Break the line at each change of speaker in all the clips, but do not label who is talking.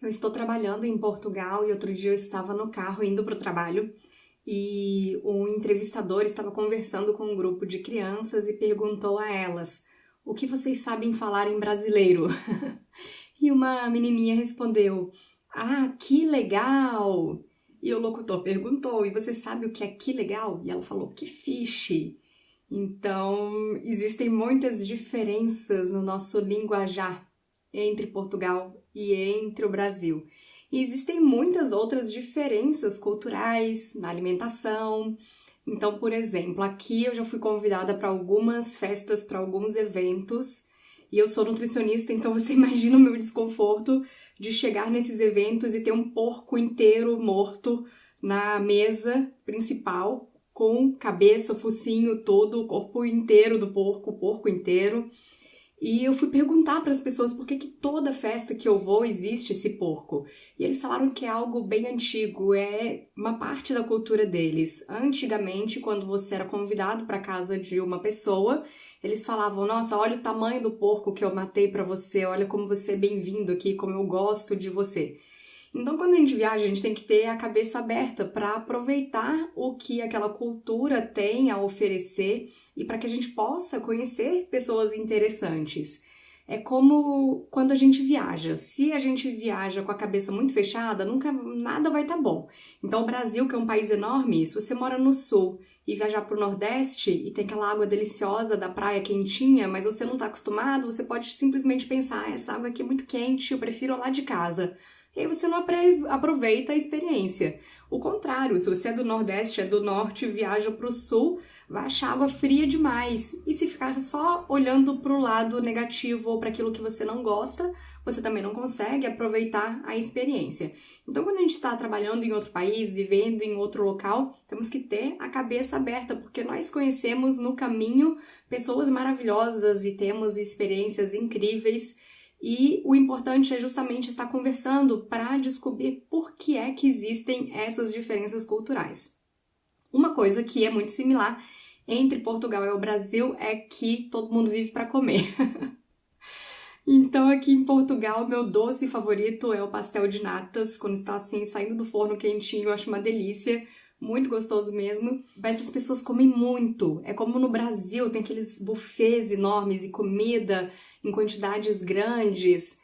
Eu estou trabalhando em Portugal e outro dia eu estava no carro indo para o trabalho e um entrevistador estava conversando com um grupo de crianças e perguntou a elas: "O que vocês sabem falar em brasileiro?" E uma menininha respondeu: "Ah, que legal!" E o locutor perguntou: "E você sabe o que é que legal?" E ela falou: "Que fiche!" Então, existem muitas diferenças no nosso linguajar entre Portugal e entre o Brasil. E existem muitas outras diferenças culturais na alimentação. Então, por exemplo, aqui eu já fui convidada para algumas festas, para alguns eventos, e eu sou nutricionista, então você imagina o meu desconforto de chegar nesses eventos e ter um porco inteiro morto na mesa principal, com cabeça, focinho todo, o corpo inteiro do porco, o porco inteiro. E eu fui perguntar para as pessoas por que toda festa que eu vou existe esse porco. E eles falaram que é algo bem antigo, é uma parte da cultura deles. Antigamente, quando você era convidado para casa de uma pessoa, eles falavam: "Nossa, olha o tamanho do porco que eu matei para você, olha como você é bem-vindo aqui, como eu gosto de você." Então, quando a gente viaja, a gente tem que ter a cabeça aberta para aproveitar o que aquela cultura tem a oferecer e para que a gente possa conhecer pessoas interessantes. É como quando a gente viaja. Se a gente viaja com a cabeça muito fechada, nunca nada vai estar bom. Então, o Brasil, que é um país enorme, se você mora no sul e viajar para o Nordeste e tem aquela água deliciosa da praia quentinha, mas você não está acostumado, você pode simplesmente pensar: essa água aqui é muito quente, eu prefiro lá de casa. E aí você não aproveita a experiência. O contrário, se você é do Nordeste, é do Norte, viaja para o Sul, vai achar água fria demais. E se ficar só olhando para o lado negativo ou para aquilo que você não gosta, você também não consegue aproveitar a experiência. Então, quando a gente está trabalhando em outro país, vivendo em outro local, temos que ter a cabeça aberta, porque nós conhecemos no caminho pessoas maravilhosas e temos experiências incríveis. E o importante é justamente estar conversando para descobrir por que é que existem essas diferenças culturais. Uma coisa que é muito similar entre Portugal e o Brasil é que todo mundo vive para comer. Então, aqui em Portugal, meu doce favorito é o pastel de natas, quando está assim, saindo do forno quentinho, eu acho uma delícia, muito gostoso mesmo. Mas as pessoas comem muito, é como no Brasil, tem aqueles buffets enormes e comida em quantidades grandes.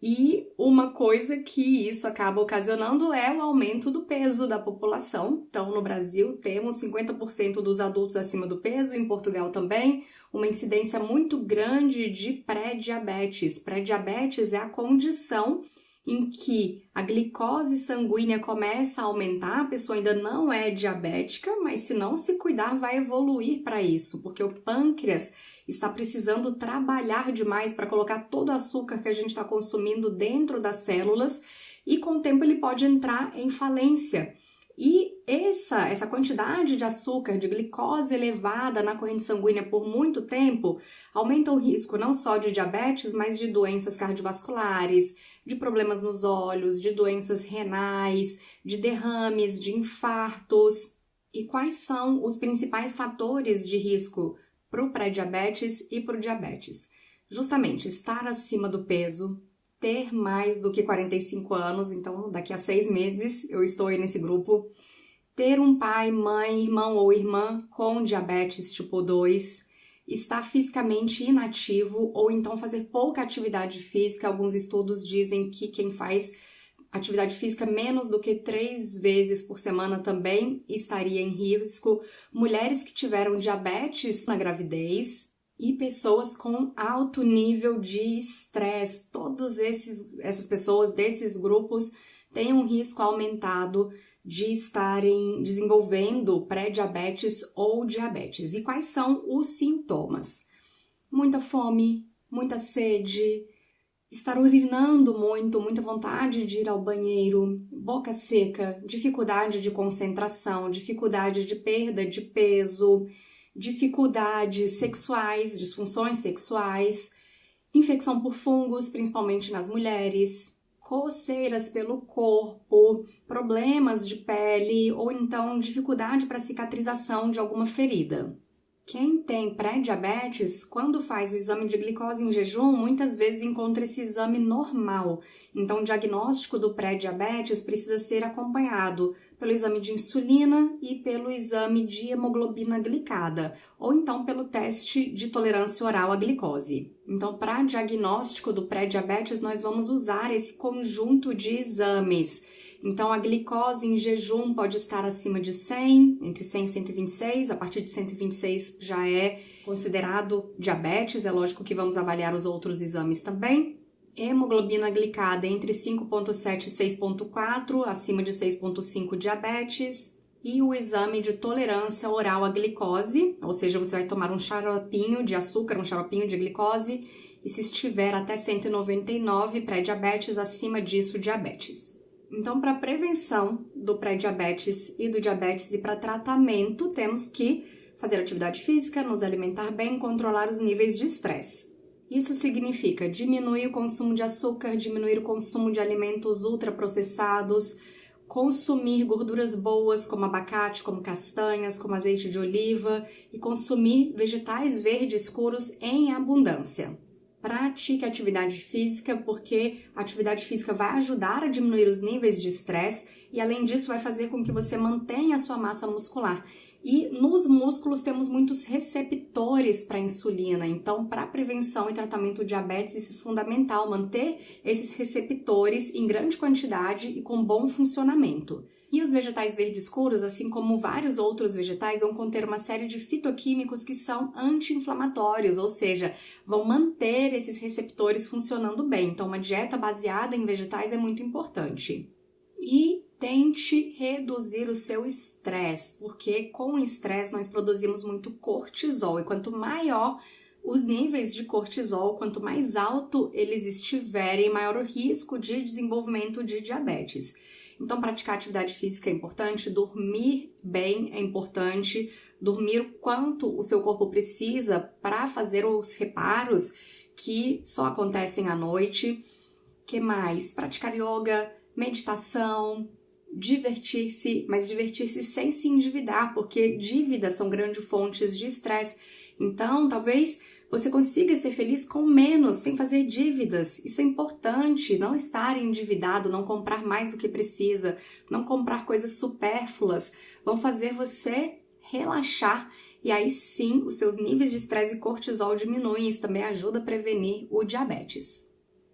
E uma coisa que isso acaba ocasionando é o aumento do peso da população. Então, no Brasil, temos 50% dos adultos acima do peso, em Portugal também, uma incidência muito grande de pré-diabetes. Pré-diabetes é a condição em que a glicose sanguínea começa a aumentar, a pessoa ainda não é diabética, mas se não se cuidar vai evoluir para isso, porque o pâncreas está precisando trabalhar demais para colocar todo o açúcar que a gente está consumindo dentro das células e com o tempo ele pode entrar em falência. E essa quantidade de açúcar, de glicose elevada na corrente sanguínea por muito tempo aumenta o risco não só de diabetes, mas de doenças cardiovasculares, de problemas nos olhos, de doenças renais, de derrames, de infartos. E quais são os principais fatores de risco para o pré-diabetes e para o diabetes? Justamente estar acima do peso, ter mais do que 45 anos, então daqui a 6 meses eu estou aí nesse grupo, ter um pai, mãe, irmão ou irmã com diabetes tipo 2, estar fisicamente inativo ou então fazer pouca atividade física. Alguns estudos dizem que quem faz atividade física menos do que 3 vezes por semana também estaria em risco. Mulheres que tiveram diabetes na gravidez e pessoas com alto nível de estresse. Todas essas pessoas desses grupos têm um risco aumentado de estarem desenvolvendo pré-diabetes ou diabetes. E quais são os sintomas? Muita fome, muita sede, estar urinando muito, muita vontade de ir ao banheiro, boca seca, dificuldade de concentração, dificuldade de perda de peso, dificuldades sexuais, disfunções sexuais, infecção por fungos, principalmente nas mulheres, coceiras pelo corpo, problemas de pele ou então dificuldade para cicatrização de alguma ferida. Quem tem pré-diabetes, quando faz o exame de glicose em jejum, muitas vezes encontra esse exame normal. Então, o diagnóstico do pré-diabetes precisa ser acompanhado pelo exame de insulina e pelo exame de hemoglobina glicada, ou então pelo teste de tolerância oral à glicose. Então, para diagnóstico do pré-diabetes, nós vamos usar esse conjunto de exames. Então, a glicose em jejum pode estar acima de 100, entre 100 e 126, a partir de 126 já é considerado diabetes, é lógico que vamos avaliar os outros exames também. Hemoglobina glicada entre 5,7 e 6,4, acima de 6,5 diabetes. E o exame de tolerância oral à glicose, ou seja, você vai tomar um xaropinho de açúcar, um xaropinho de glicose, e se estiver até 199 pré-diabetes, acima disso, diabetes. Então, para prevenção do pré-diabetes e do diabetes e para tratamento, temos que fazer atividade física, nos alimentar bem, controlar os níveis de estresse. Isso significa diminuir o consumo de açúcar, diminuir o consumo de alimentos ultraprocessados, consumir gorduras boas como abacate, como castanhas, como azeite de oliva e consumir vegetais verdes escuros em abundância. Pratique atividade física, porque a atividade física vai ajudar a diminuir os níveis de estresse e, além disso, vai fazer com que você mantenha a sua massa muscular. E nos músculos temos muitos receptores para insulina, então, para prevenção e tratamento de diabetes, isso é fundamental, manter esses receptores em grande quantidade e com bom funcionamento. E os vegetais verdes escuros, assim como vários outros vegetais, vão conter uma série de fitoquímicos que são anti-inflamatórios, ou seja, vão manter esses receptores funcionando bem. Então, uma dieta baseada em vegetais é muito importante. E tente reduzir o seu estresse, porque com o estresse nós produzimos muito cortisol, e quanto maior os níveis de cortisol, quanto mais alto eles estiverem, maior o risco de desenvolvimento de diabetes. Então, praticar atividade física é importante, dormir bem é importante, dormir o quanto o seu corpo precisa para fazer os reparos que só acontecem à noite. Que mais? Praticar yoga, meditação, divertir-se, mas divertir-se sem se endividar, porque dívidas são grandes fontes de estresse. Então, talvez você consiga ser feliz com menos, sem fazer dívidas. Isso é importante, não estar endividado, não comprar mais do que precisa, não comprar coisas supérfluas. Vão fazer você relaxar e aí sim os seus níveis de estresse e cortisol diminuem. Isso também ajuda a prevenir o diabetes.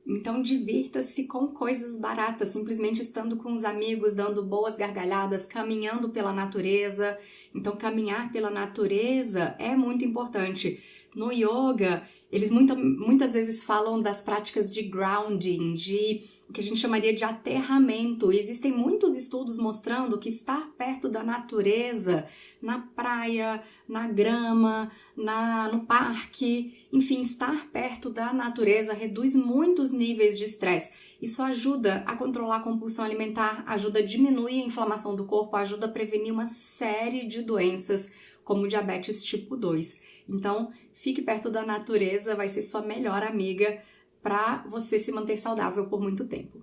Então, divirta-se com coisas baratas, simplesmente estando com os amigos, dando boas gargalhadas, caminhando pela natureza. Então, caminhar pela natureza é muito importante. No yoga, eles muitas vezes falam das práticas de grounding, de o que a gente chamaria de aterramento. E existem muitos estudos mostrando que estar perto da natureza, na praia, na grama, no parque, enfim, estar perto da natureza reduz muitos níveis de estresse. Isso ajuda a controlar a compulsão alimentar, ajuda a diminuir a inflamação do corpo, ajuda a prevenir uma série de doenças, como diabetes tipo 2. Então, fique perto da natureza, vai ser sua melhor amiga para você se manter saudável por muito tempo.